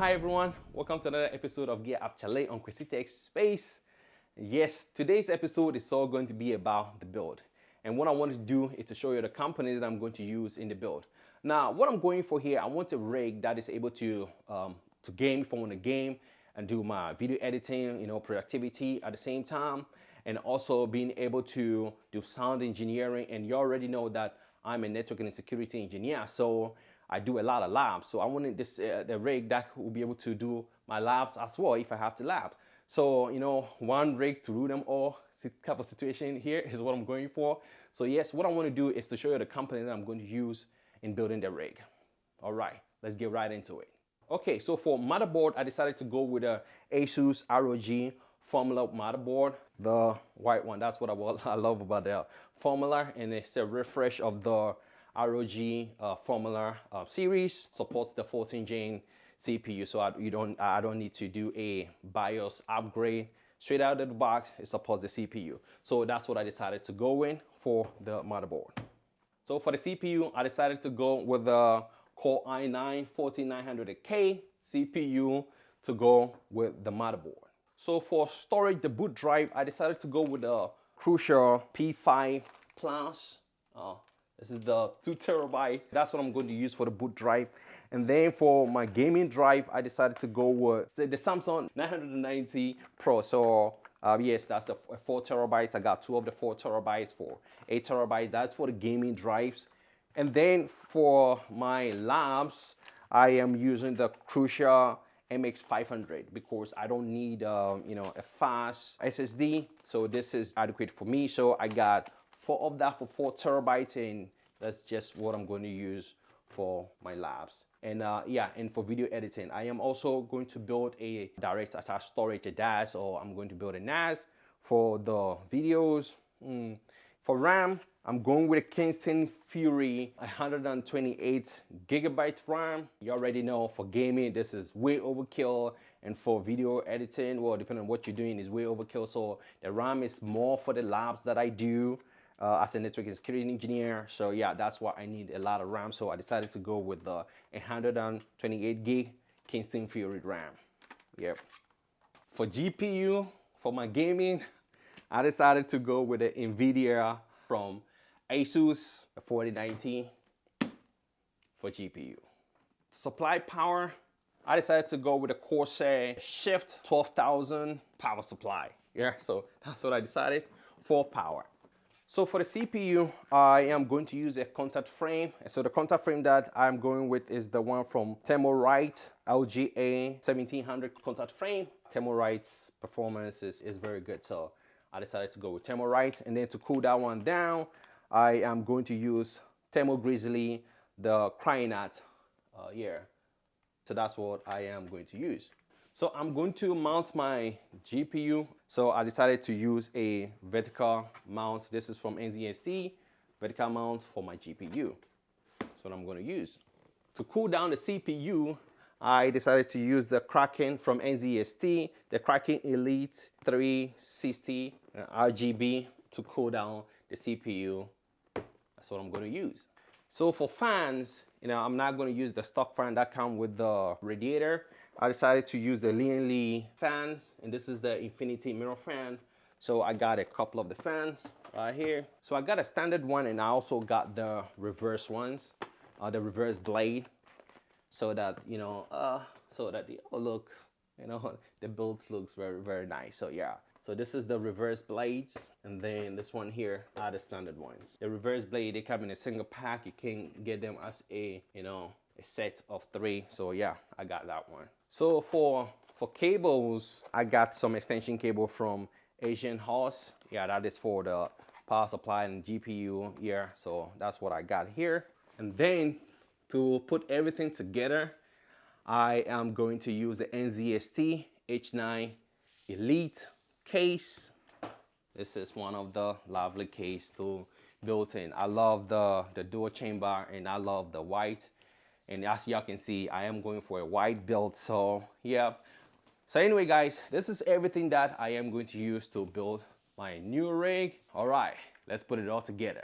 Hi everyone, welcome to another episode of Gear Up Chalet on Crazy Tech Space. Yes, today's episode is all going to be about the build. And what I want to do is to show you the company that I'm going to use in the build. Now, what I'm going for here, I want a rig that is able to game if I want to game and do my video editing, productivity at the same time, and also being able to do sound engineering. And you already know that I'm a network and security engineer, so I do a lot of labs. So I wanted this the rig that will be able to do my labs as well if I have to lab. So one rig to rule them all type of situation here is what I'm going for. So yes, what I want to do is to show you the company that I'm going to use in building the rig. All right, let's get right into it. Okay, so for motherboard, I decided to go with a Asus ROG Formula motherboard, the white one. That's what I love about the Formula, and it's a refresh of the ROG Formula series. Supports the 14-gen CPU, so I don't need to do a BIOS upgrade. Straight out of the box, it supports the CPU. So that's what I decided to go in for the motherboard. So for the CPU, I decided to go with the Core i9-14900K CPU to go with the motherboard. So for storage, the boot drive, I decided to go with the Corsair P5 Plus. This is the 2 terabyte. That's what I'm going to use for the boot drive. And then for my gaming drive, I decided to go with the Samsung 990 Pro. So yes, that's the 4 terabytes. I got 2 of the 4 terabytes for 8 terabytes. That's for the gaming drives. And then for my labs, I am using the Corsair MX500 because I don't need a fast SSD. So this is adequate for me. So I got 4 of that for 4 terabytes, and that's just what I'm going to use for my labs. And and for video editing, I am also going to build a direct attached storage, a DAS, or I'm going to build a NAS for the videos. For RAM, I'm going with a Kingston Fury 128 gigabyte RAM. You already know for gaming, this is way overkill. And for video editing, well, depending on what you're doing, is way overkill. So the RAM is more for the labs that I do as a network and security engineer. So yeah, that's why I need a lot of RAM. So I decided to go with the 128 gig Kingston Fury RAM. Yep. For GPU, for my gaming, I decided to go with the NVIDIA from Asus 4090 for GPU. Supply power, I decided to go with the Corsair Shift 12,000 power supply. Yeah, so that's what I decided for power. So for the CPU, I am going to use a contact frame. So the contact frame that I'm going with is the one from Thermalright LGA 1700 contact frame. Thermalright's performance is very good, so I decided to go with Thermalright. And then to cool that one down, I am going to use Grizzly, the Kryonaut here. So that's what I am going to use. So I'm going to mount my GPU. So I decided to use a vertical mount. This is from NZXT, vertical mount for my GPU. That's what I'm going to use. To cool down the CPU, I decided to use the Kraken from NZXT, the Kraken Elite 360 RGB to cool down the CPU. That's what I'm going to use. So for fans, I'm not going to use the stock fan that comes with the radiator. I decided to use the Lian fans, and this is the Infinity Mirror fan. So I got a couple of the fans right here. So I got a standard one, and I also got the reverse ones, the reverse blade, so that the look, the build looks very, very nice. So yeah. So this is the reverse blades, and then this one here are the standard ones. The reverse blade, they come in a single pack. You can get them as a set of 3. So yeah, I got that one. So for cables, I got some extension cable from Asian Horse. Yeah, that is for the power supply and GPU here. So that's what I got here. And then to put everything together, I am going to use the NZXT H9 Elite case. This is one of the lovely case to built in. I love the dual chamber, and I love the white. And as y'all can see, I am going for a white build. So yeah. So anyway, guys, this is everything that I am going to use to build my new rig. All right, let's put it all together.